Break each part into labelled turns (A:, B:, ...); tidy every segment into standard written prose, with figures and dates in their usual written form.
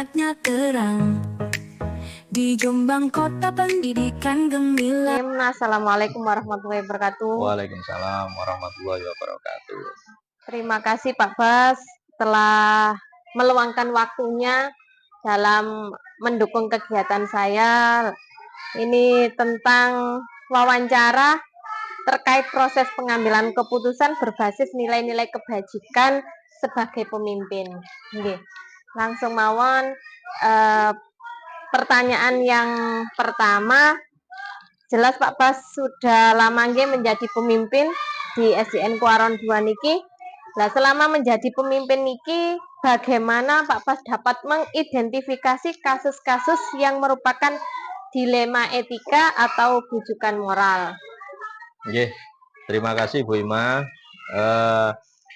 A: semangatnya terang. Di Jombang Kota Pendidikan Gemilang.
B: Assalamualaikum warahmatullahi wabarakatuh.
C: Waalaikumsalam warahmatullahi wabarakatuh.
B: Terima kasih Pak Bas telah meluangkan waktunya dalam mendukung kegiatan saya. Ini tentang wawancara terkait proses pengambilan keputusan berbasis nilai-nilai kebajikan sebagai pemimpin. Langsung mawon pertanyaan yang pertama. Jelas Pak Bas sudah lama menjadi pemimpin di SDN Kuaron 2 niki. Nah, selama menjadi pemimpin niki, bagaimana Pak Bas dapat mengidentifikasi kasus-kasus yang merupakan dilema etika atau bujukan moral?
C: Terima kasih Bu Ima.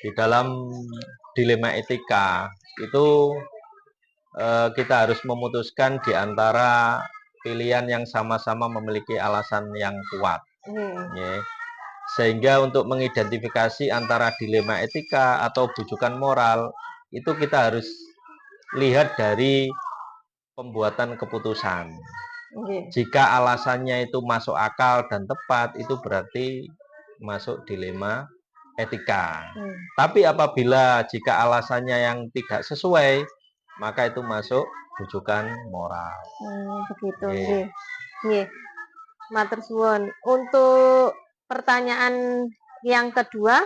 C: Di dalam dilema etika itu kita harus memutuskan di antara pilihan yang sama-sama memiliki alasan yang kuat. Sehingga untuk mengidentifikasi antara dilema etika atau bujukan moral itu kita harus lihat dari pembuatan keputusan. Jika alasannya itu masuk akal dan tepat, itu berarti masuk dilema etika. Tapi apabila jika alasannya yang tidak sesuai, maka itu masuk bujukan moral.
B: Begitu. Matur suwun. Untuk pertanyaan yang kedua,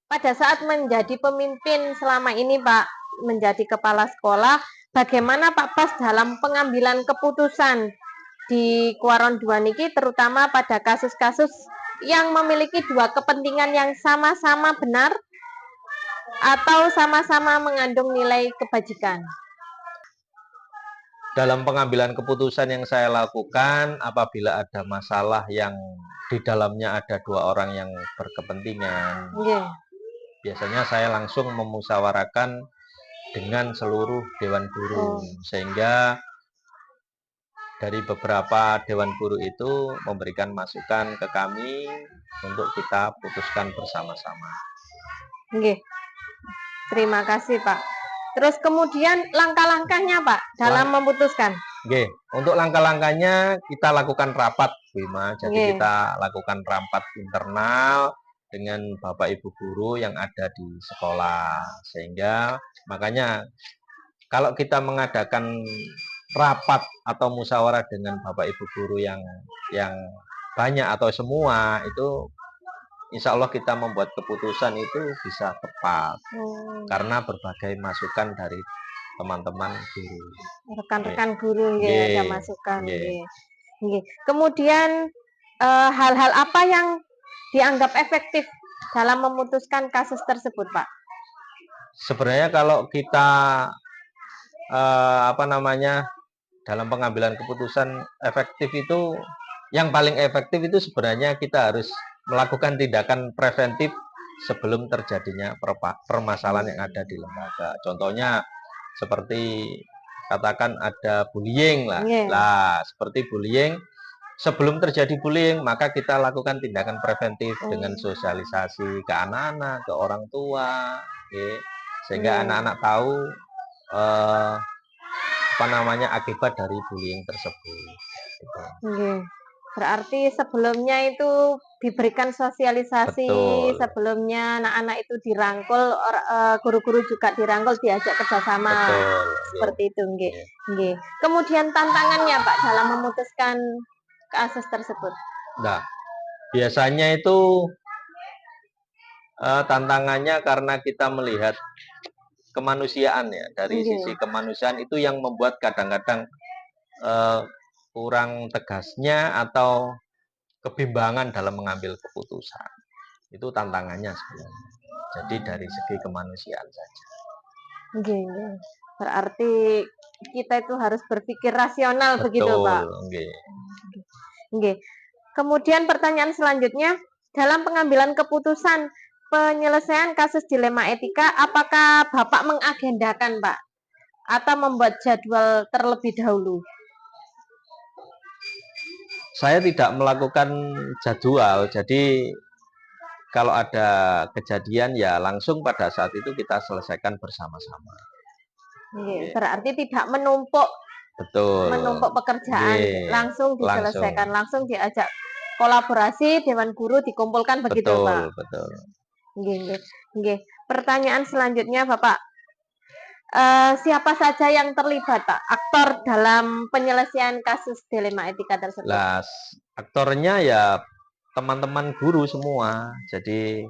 B: pada saat menjadi pemimpin selama ini Pak, menjadi kepala sekolah, bagaimana Pak Bas dalam pengambilan keputusan di Kuaron 2 niki, terutama pada kasus-kasus yang memiliki dua kepentingan yang sama-sama benar atau sama-sama mengandung nilai kebajikan?
C: Dalam pengambilan keputusan yang saya lakukan, apabila ada masalah yang di dalamnya ada dua orang yang berkepentingan, biasanya saya langsung memusyawarahkan dengan seluruh Dewan Guru, sehingga dari beberapa Dewan Guru itu memberikan masukan ke kami untuk kita putuskan bersama-sama.
B: Terima kasih Pak. Terus kemudian langkah-langkahnya Pak dalam memutuskan?
C: Untuk langkah-langkahnya kita lakukan rapat, Bu Ima. Jadi kita lakukan rapat internal dengan Bapak Ibu Guru yang ada di sekolah. Sehingga makanya kalau kita mengadakan rapat atau musyawarah dengan Bapak Ibu Guru yang banyak atau semua, itu insya Allah kita membuat keputusan itu bisa tepat. Karena berbagai masukan dari teman-teman guru,
B: rekan-rekan guru ada masukan. Kemudian hal-hal apa yang dianggap efektif dalam memutuskan kasus tersebut Pak?
C: Sebenarnya kalau kita dalam pengambilan keputusan efektif itu, yang paling efektif itu sebenarnya kita harus melakukan tindakan preventif sebelum terjadinya permasalahan yang ada di lembaga. Contohnya seperti katakan ada bullying lah, seperti bullying. Sebelum terjadi bullying, maka kita lakukan tindakan preventif dengan sosialisasi ke anak-anak, ke orang tua, sehingga anak-anak tahu akibat dari bullying tersebut.
B: Berarti sebelumnya itu diberikan sosialisasi. Betul. Sebelumnya anak-anak itu dirangkul, guru-guru juga dirangkul, diajak kerjasama. Betul. Seperti itu. Kemudian tantangannya Pak dalam memutuskan kasus tersebut?
C: Nah, biasanya itu tantangannya karena kita melihat kemanusiaan ya. Dari sisi kemanusiaan itu yang membuat kadang-kadang kurang tegasnya atau kebimbangan dalam mengambil keputusan. Itu tantangannya sebenarnya. Jadi dari segi kemanusiaan saja.
B: Berarti kita itu harus berpikir rasional. Betul, begitu Pak? Kemudian pertanyaan selanjutnya, dalam pengambilan keputusan penyelesaian kasus dilema etika, apakah Bapak mengagendakan Pak? Atau membuat jadwal terlebih dahulu?
C: Saya tidak melakukan jadwal, jadi kalau ada kejadian ya langsung pada saat itu kita selesaikan bersama-sama.
B: Nggih, berarti tidak menumpuk
C: Betul.
B: pekerjaan,
C: Nggih,
B: langsung
C: langsung.
B: diselesaikan, langsung diajak kolaborasi, dewan guru dikumpulkan begitu, Pak?
C: Betul.
B: Nggih nggih nggih. Pertanyaan selanjutnya, Bapak, siapa saja yang terlibat, Pak, aktor dalam penyelesaian kasus dilema etika tersebut?
C: Lah, aktornya ya teman-teman guru semua. Jadi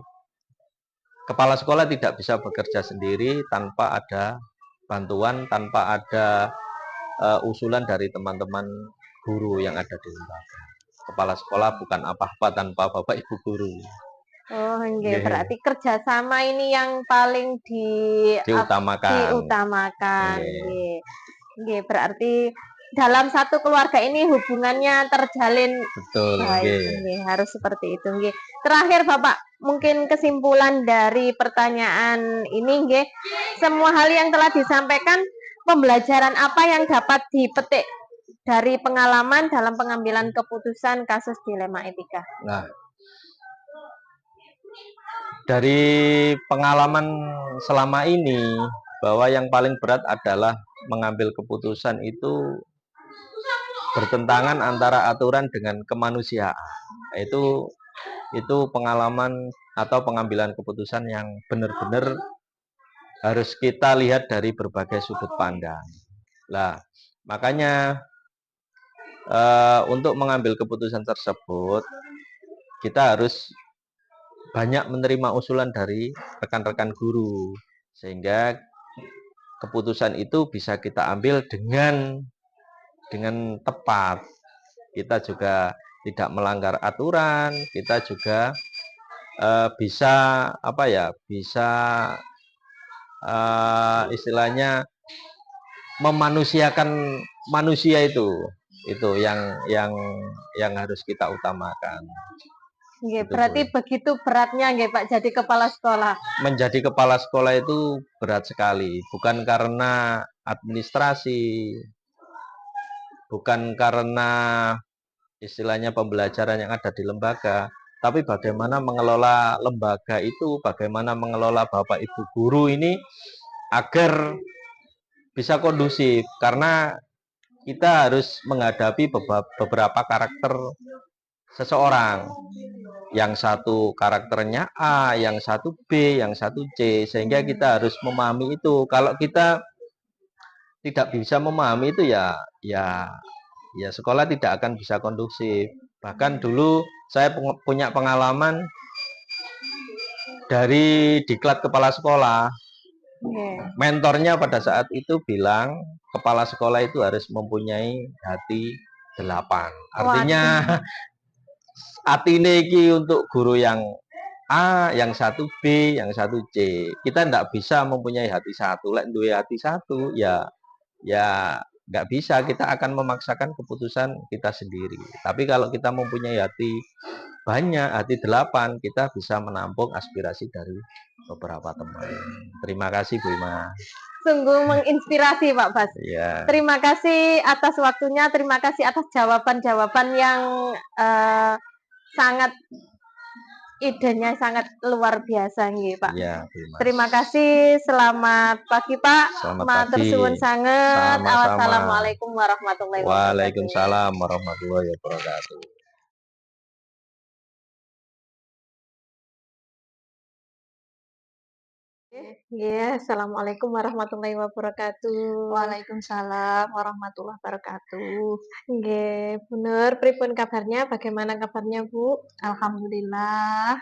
C: kepala sekolah tidak bisa bekerja sendiri tanpa ada bantuan, tanpa ada usulan dari teman-teman guru yang ada di lembaga. Kepala sekolah bukan apa-apa tanpa Bapak Ibu guru.
B: Oh, nggih,
C: Nggih,
B: berarti kerjasama ini yang paling
C: diutamakan.
B: diutamakan,
C: Nggih.
B: nggih. Nggih, berarti dalam satu keluarga ini hubungannya terjalin
C: Betul,
B: baik,
C: nggih.
B: nggih, harus seperti itu, nggih. Terakhir, Bapak, mungkin kesimpulan dari pertanyaan ini, nggih, semua hal yang telah disampaikan, pembelajaran apa yang dapat dipetik dari pengalaman dalam pengambilan keputusan kasus dilema etika?
C: Nah, dari pengalaman selama ini, bahwa yang paling berat adalah mengambil keputusan itu bertentangan antara aturan dengan kemanusiaan. Itu pengalaman atau pengambilan keputusan yang benar-benar harus kita lihat dari berbagai sudut pandang. Lah, makanya untuk mengambil keputusan tersebut kita harus banyak menerima usulan dari rekan-rekan guru, sehingga keputusan itu bisa kita ambil dengan tepat. Kita juga tidak melanggar aturan, kita juga bisa bisa istilahnya memanusiakan manusia itu yang harus kita utamakan.
B: Nggih,
C: Itu,
B: berarti
C: Bu.
B: begitu beratnya nggih, Pak, jadi kepala sekolah.
C: Menjadi kepala sekolah itu berat sekali, bukan karena administrasi, bukan karena istilahnya pembelajaran yang ada di lembaga, tapi bagaimana mengelola lembaga itu, bagaimana mengelola Bapak Ibu guru ini agar bisa kondusif, karena kita harus menghadapi beberapa karakter seseorang. Yang satu karakternya A, yang satu B, yang satu C, sehingga kita harus memahami itu. Kalau kita tidak bisa memahami itu ya sekolah tidak akan bisa kondusif. Bahkan dulu saya punya pengalaman dari diklat kepala sekolah. Mentornya pada saat itu bilang kepala sekolah itu harus mempunyai hati 8. Artinya hati ini untuk guru yang A, yang satu B, yang satu C. Kita tidak bisa mempunyai hati satu. Lek duwe hati satu, ya nggak bisa. Kita akan memaksakan keputusan kita sendiri. Tapi kalau kita mempunyai hati banyak, hati 8, kita bisa menampung aspirasi dari beberapa teman. Terima kasih, Bu Ima.
B: Sungguh menginspirasi, Pak Bas.
C: Ya.
B: Terima kasih atas waktunya, terima kasih atas jawaban-jawaban yang sangat idenya sangat luar biasa nggih, Pak.
C: Ya,
B: terima kasih, selamat pagi, Pak.
C: Selamat
B: Matur
C: pagi.
B: suwun sanget.
C: Sama-sama.
B: Wassalamualaikum warahmatullahi wabarakatuh.
C: Waalaikumsalam warahmatullahi wabarakatuh.
B: Nggih, assalamualaikum warahmatullahi wabarakatuh.
D: Waalaikumsalam warahmatullahi wabarakatuh.
B: Nggih, Bu Nur, pripun kabarnya? Bagaimana kabarnya, Bu?
D: Alhamdulillah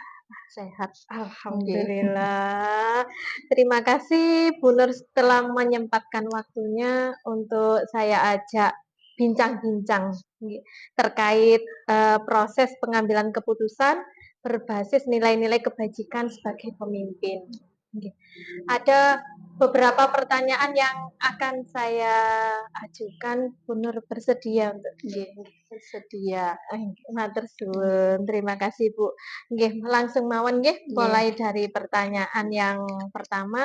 D: sehat.
B: Alhamdulillah. Terima kasih Bu Nur telah menyempatkan waktunya untuk saya ajak bincang-bincang terkait proses pengambilan keputusan berbasis nilai-nilai kebajikan sebagai pemimpin. Ada beberapa pertanyaan yang akan saya ajukan. Bu Nur bersedia untuk
D: Bersedia.
B: matur suwun. Terima kasih, Bu. Nggih, langsung mawon nggih, mulai dari pertanyaan yang pertama.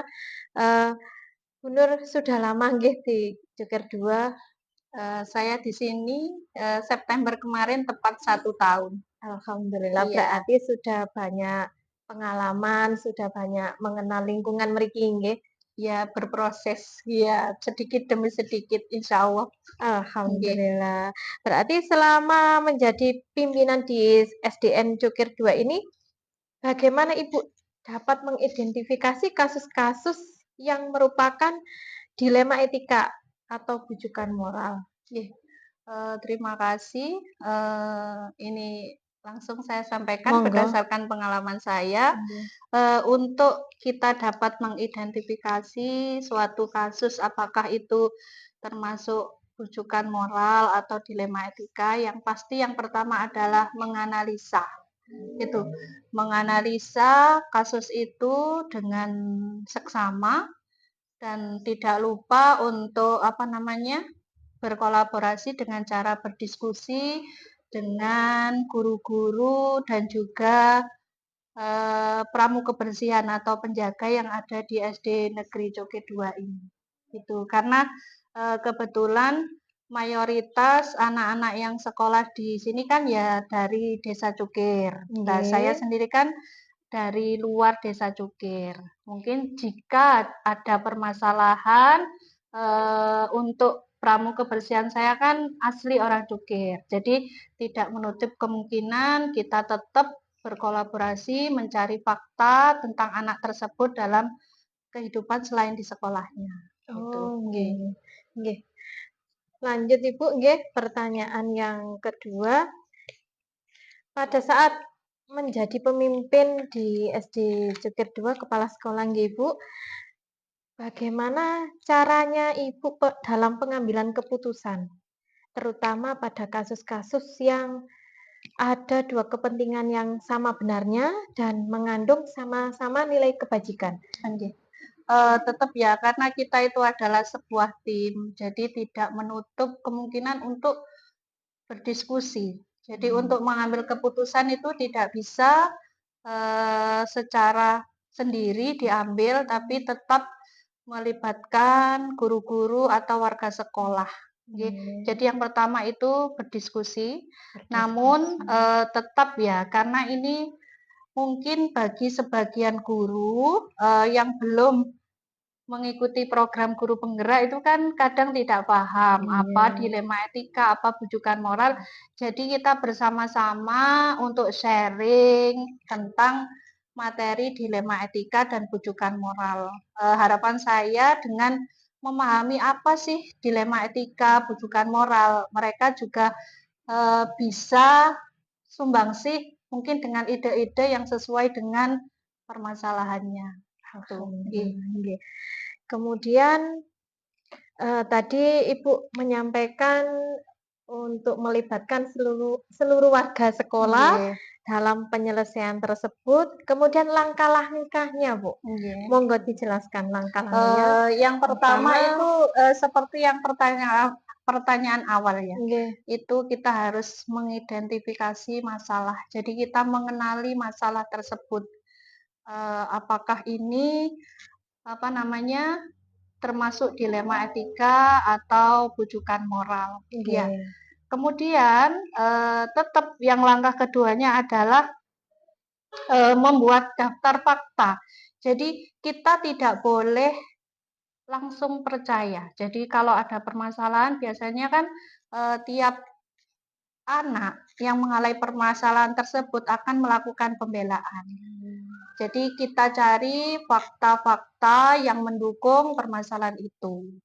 B: Bu Nur sudah lama nggih di Joker 2?
D: Saya di sini September kemarin tepat 1 tahun.
B: Alhamdulillah,
D: Iya.
B: berarti sudah banyak pengalaman, sudah banyak mengenal lingkungan mriki nggih.
D: ya berproses ya sedikit demi sedikit insya Allah.
B: Alhamdulillah. Berarti selama menjadi pimpinan di SDN Cukir 2 ini, bagaimana Ibu dapat mengidentifikasi kasus-kasus yang merupakan dilema etika atau bujukan moral?
D: Ih, terima kasih. Ini langsung saya sampaikan
B: Monggo.
D: berdasarkan pengalaman saya. Untuk kita dapat mengidentifikasi suatu kasus apakah itu termasuk rujukan moral atau dilema etika, yang pasti yang pertama adalah menganalisa. Itu, menganalisa kasus itu dengan seksama dan tidak lupa untuk berkolaborasi dengan cara berdiskusi dengan guru-guru dan juga pramu kebersihan atau penjaga yang ada di SD Negeri Cukir 2 ini. Itu karena kebetulan mayoritas anak-anak yang sekolah di sini kan ya dari Desa Cukir. Nah, saya sendiri kan dari luar Desa Cukir. Mungkin jika ada permasalahan untuk pramu kebersihan, saya kan asli orang Cukir. Jadi tidak menutup kemungkinan kita tetap berkolaborasi mencari fakta tentang anak tersebut dalam kehidupan selain di sekolahnya.
B: Nggih. Lanjut Ibu, nggih, pertanyaan yang kedua. Pada saat menjadi pemimpin di SD Cukir 2 kepala sekolah nggih Ibu, bagaimana caranya Ibu dalam pengambilan keputusan, terutama pada kasus-kasus yang ada dua kepentingan yang sama benarnya dan mengandung sama-sama nilai kebajikan?
D: Tetap ya, karena kita itu adalah sebuah tim, jadi tidak menutup kemungkinan untuk berdiskusi. Jadi untuk mengambil keputusan itu tidak bisa secara sendiri diambil, tapi tetap melibatkan guru-guru atau warga sekolah. Jadi yang pertama itu berdiskusi. Namun tetap ya, karena ini mungkin bagi sebagian guru yang belum mengikuti program guru penggerak itu kan kadang tidak paham apa dilema etika, apa bujukan moral. Jadi kita bersama-sama untuk sharing tentang materi dilema etika dan bujukan moral. Harapan saya dengan memahami apa sih dilema etika, bujukan moral, mereka juga bisa sumbangsih mungkin dengan ide-ide yang sesuai dengan permasalahannya.
B: Kemudian tadi Ibu menyampaikan untuk melibatkan seluruh warga sekolah dalam penyelesaian tersebut. Kemudian langkah-langkahnya, Bu. Monggo dijelaskan langkah-langkahnya.
D: Yang pertama itu seperti yang pertanyaan awal ya. Itu kita harus mengidentifikasi masalah. Jadi kita mengenali masalah tersebut. Apakah ini termasuk dilema etika atau bujukan moral. Ya. Kemudian tetap yang langkah keduanya adalah membuat daftar fakta. Jadi kita tidak boleh langsung percaya. Jadi kalau ada permasalahan biasanya kan tiap anak yang mengalami permasalahan tersebut akan melakukan pembelaan. Jadi kita cari fakta-fakta yang mendukung permasalahan itu.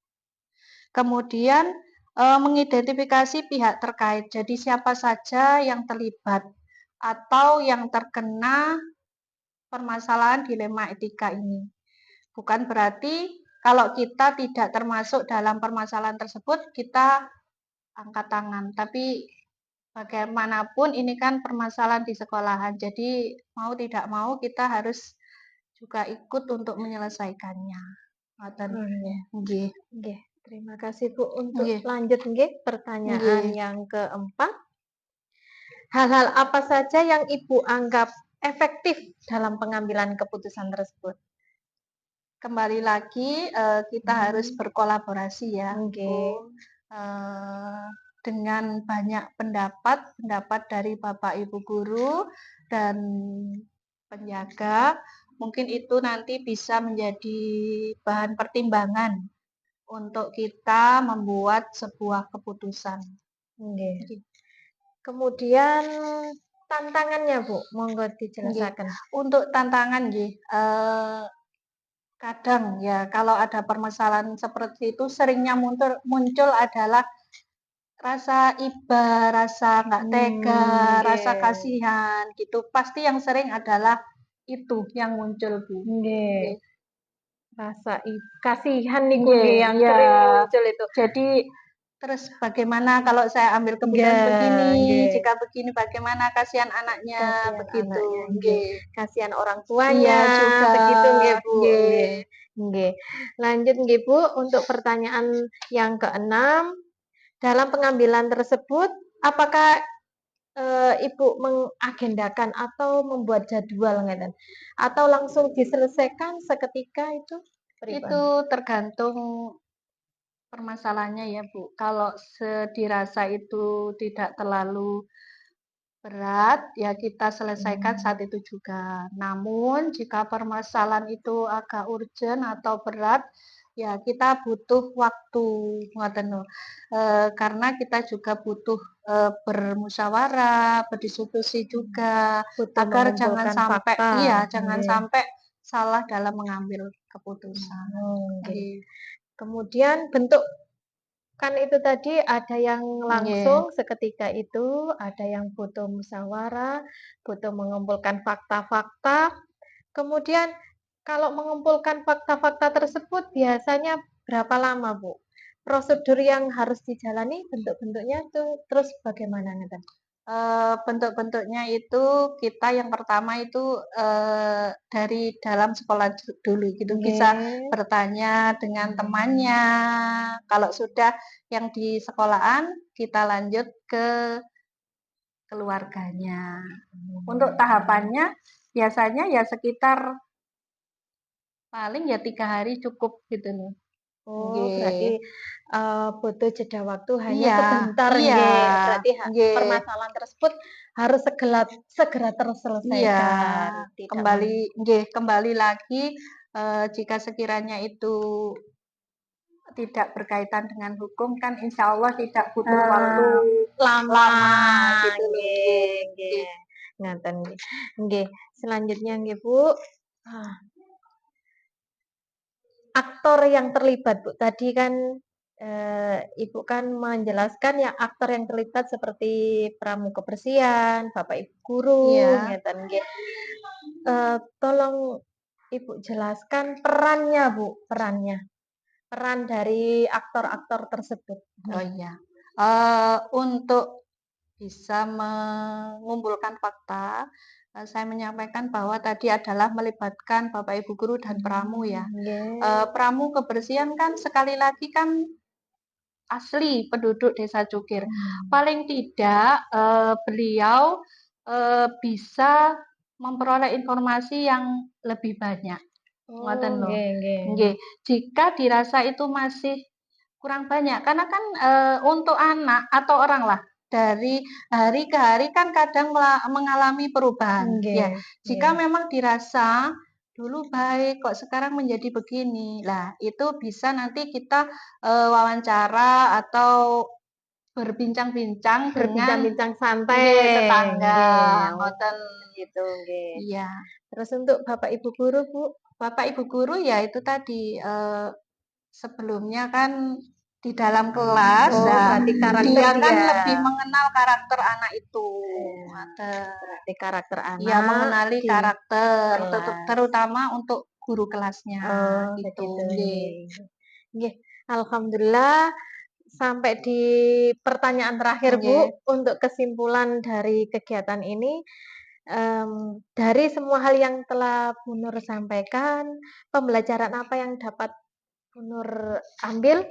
D: Kemudian mengidentifikasi pihak terkait. Jadi siapa saja yang terlibat atau yang terkena permasalahan dilema etika ini. Bukan berarti kalau kita tidak termasuk dalam permasalahan tersebut kita angkat tangan. Tapi bagaimanapun ini kan permasalahan di sekolahan. Jadi mau tidak mau kita harus juga ikut untuk menyelesaikannya.
B: Terima kasih Bu. Untuk lanjut pertanyaan yang keempat. Hal-hal apa saja yang Ibu anggap efektif dalam pengambilan keputusan tersebut?
D: Kembali lagi kita harus berkolaborasi ya. Dengan banyak pendapat dari Bapak Ibu guru dan penjaga mungkin itu nanti bisa menjadi bahan pertimbangan untuk kita membuat sebuah keputusan.
B: Nggih. Kemudian tantangannya Bu, monggo dijelaskan.
D: Untuk tantangan nggih, kadang ya kalau ada permasalahan seperti itu seringnya muncul adalah rasa iba, rasa nggak tega, rasa
B: Nggih.
D: kasihan gitu. Pasti yang sering adalah itu yang muncul, Bu.
B: Nggih. Rasa kasihan niku
D: Nggih,
B: nggih yang
D: iya.
B: sering muncul itu.
D: Jadi terus bagaimana kalau saya ambil keputusan
B: Nggih,
D: begini,
B: nggih.
D: jika begini bagaimana kasihan anaknya,
B: Kasihan
D: begitu.
B: anaknya,
D: Nggih.
B: kasihan orang
D: Iya
B: tuanya,
D: juga.
B: begitu nggih Bu.
D: Nggih.
B: Nggih. Nggih. Lanjut nggih Bu, untuk pertanyaan yang keenam, dalam pengambilan tersebut apakah Ibu mengagendakan atau membuat jadwal ngeten? Atau langsung diselesaikan seketika itu? Pripun?
D: Itu tergantung permasalahannya ya, Bu. Kalau dirasa itu tidak terlalu berat, ya kita selesaikan saat itu juga. Namun jika permasalahan itu agak urgent atau berat, ya kita butuh waktu, ngoten lho. Karena kita juga butuh bermusyawarah, berdiskusi juga,
B: Butuh
D: agar jangan
B: mengumpulkan
D: sampai
B: fakta.
D: jangan
B: Nggih.
D: sampai salah dalam mengambil keputusan.
B: Nggih.
D: Nggih.
B: Kemudian bentuk kan itu tadi ada yang langsung seketika itu, ada yang butuh musyawarah, butuh mengumpulkan fakta-fakta. Kemudian kalau mengumpulkan fakta-fakta tersebut biasanya berapa lama, Bu? Prosedur yang harus dijalani bentuk-bentuknya itu terus bagaimana ngeten?
D: Bentuk-bentuknya itu kita yang pertama itu dari dalam sekolah dulu gitu, bisa
B: Nggih.
D: bertanya dengan temannya. Kalau sudah yang di sekolahan, kita lanjut ke keluarganya. Untuk tahapannya biasanya ya sekitar paling ya 3 hari cukup gitu loh.
B: Oh,
D: Nggih.
B: berarti butuh jeda waktu hanya
D: Iya,
B: sebentar
D: iya,
B: nggih. Berarti
D: nggih.
B: permasalahan tersebut harus segera
D: Iya,
B: terselesaikan, tidak
D: kembali lagi, jika sekiranya itu tidak berkaitan dengan hukum kan insya Allah tidak butuh waktu
B: lama
D: lama gitu loh.
B: nggih, nggih. Ngaten nggih. Nggih, selanjutnya nggih, Bu. Aktor yang terlibat, Bu. Tadi kan Ibu kan menjelaskan ya aktor yang terlibat seperti pramuka kebersihan, Bapak Ibu guru,
D: Iya.
B: ngeten nggih. Tolong Ibu jelaskan perannya, Bu, perannya. Peran dari aktor-aktor tersebut.
D: Oh iya. Untuk bisa mengumpulkan fakta, saya menyampaikan bahwa tadi adalah melibatkan Bapak Ibu guru dan pramu ya.
B: Nggih.
D: Pramu kebersihan kan sekali lagi kan asli penduduk Desa Cukir. Paling tidak beliau bisa memperoleh informasi yang lebih banyak. Ngoten
B: Oh,
D: lho.
B: nggih, nggih.
D: Nggih. Jika dirasa itu masih kurang banyak, karena kan untuk anak atau orang lah dari hari ke hari kan kadang mengalami perubahan. Ya,
B: Nggih,
D: jika
B: nggih.
D: memang dirasa dulu baik kok sekarang menjadi begini. Lah, itu bisa nanti kita wawancara atau berbincang-bincang dengan
B: Berbincang-bincang santai.
D: nggih, tetangga,
B: Nggih. Oh,
D: ngoten.
B: gitu, nggih.
D: Iya.
B: Terus untuk Bapak Ibu guru, Bu?
D: Bapak Ibu guru ya itu tadi sebelumnya kan di dalam kelas,
B: Oh, berarti karakter
D: dia kan
B: dia.
D: lebih mengenal karakter anak itu.
B: Berarti karakter
D: Dia
B: anak
D: mengenali
B: di
D: karakter,
B: kelas.
D: terutama untuk guru kelasnya,
B: Oh,
D: gitu.
B: begitu.
D: Nggih.
B: Nggih. Alhamdulillah sampai di pertanyaan terakhir, Bu,
D: Nggih.
B: untuk kesimpulan dari kegiatan ini, dari semua hal yang telah Bu Nur sampaikan, pembelajaran apa yang dapat Bu Nur ambil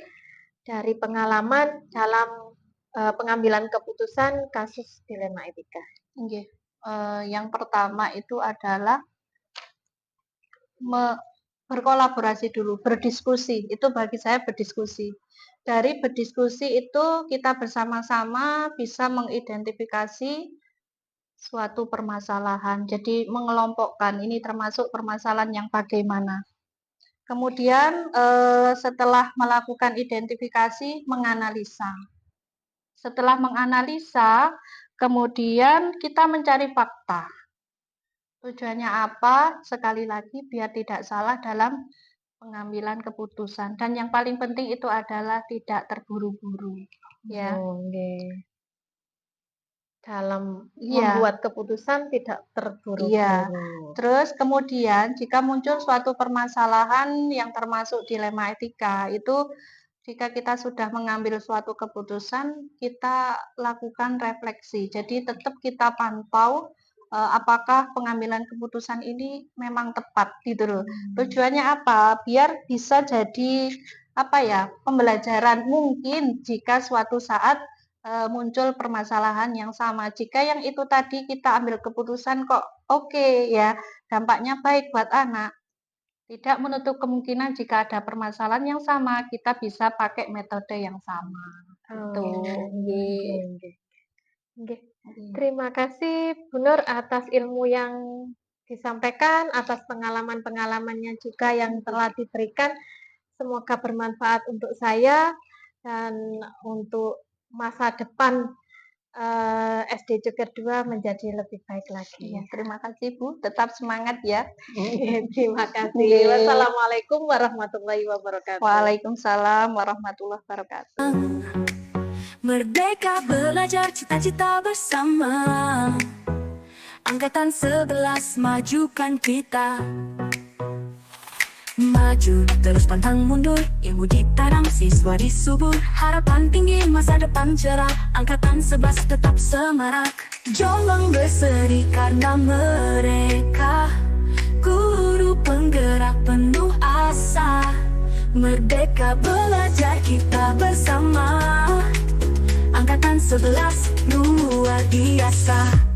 B: dari pengalaman dalam pengambilan keputusan kasus dilema etika?
D: Nggih. Yang pertama itu adalah berkolaborasi dulu, berdiskusi. Itu bagi saya berdiskusi. Dari berdiskusi itu kita bersama-sama bisa mengidentifikasi suatu permasalahan. Jadi mengelompokkan ini termasuk permasalahan yang bagaimana. Kemudian setelah melakukan identifikasi, menganalisa. Setelah menganalisa, kemudian kita mencari fakta. Tujuannya apa? Sekali lagi biar tidak salah dalam pengambilan keputusan. Dan yang paling penting itu adalah tidak terburu-buru. Ya.
B: Oh, nggih. Dalam
D: Iya.
B: membuat keputusan tidak terburu-buru.
D: Iya. Terus kemudian jika muncul suatu permasalahan yang termasuk dilema etika, itu jika kita sudah mengambil suatu keputusan, kita lakukan refleksi. Jadi tetap kita pantau apakah pengambilan keputusan ini memang tepat gitu loh. Tujuannya apa? Biar bisa jadi pembelajaran mungkin jika suatu saat muncul permasalahan yang sama. Jika yang itu tadi kita ambil keputusan kok oke ya, dampaknya baik buat anak. Tidak menutup kemungkinan jika ada permasalahan yang sama, kita bisa pakai metode yang sama. Gitu.
B: Nggih. Terima kasih Bu Nur atas ilmu yang disampaikan, atas pengalaman-pengalamannya juga yang telah diberikan. Semoga bermanfaat untuk saya dan untuk masa depan SD Cukir 2 menjadi lebih baik lagi.
D: Ya, terima kasih Bu, tetap semangat ya.
B: Terima kasih.
D: Nggih.
B: Wassalamualaikum warahmatullahi wabarakatuh.
D: Waalaikumsalam warahmatullahi wabarakatuh.
A: Merdeka belajar cita-cita bersama. Angkatan 11 majukan kita. Maju terus pantang mundur, ilmu ditanam siswa disubur. Harapan tinggi masa depan cerah, angkatan 11 tetap semarak. Jombang berseri karena mereka guru penggerak penuh asa. Merdeka belajar kita bersama. Angkatan 11 luar biasa.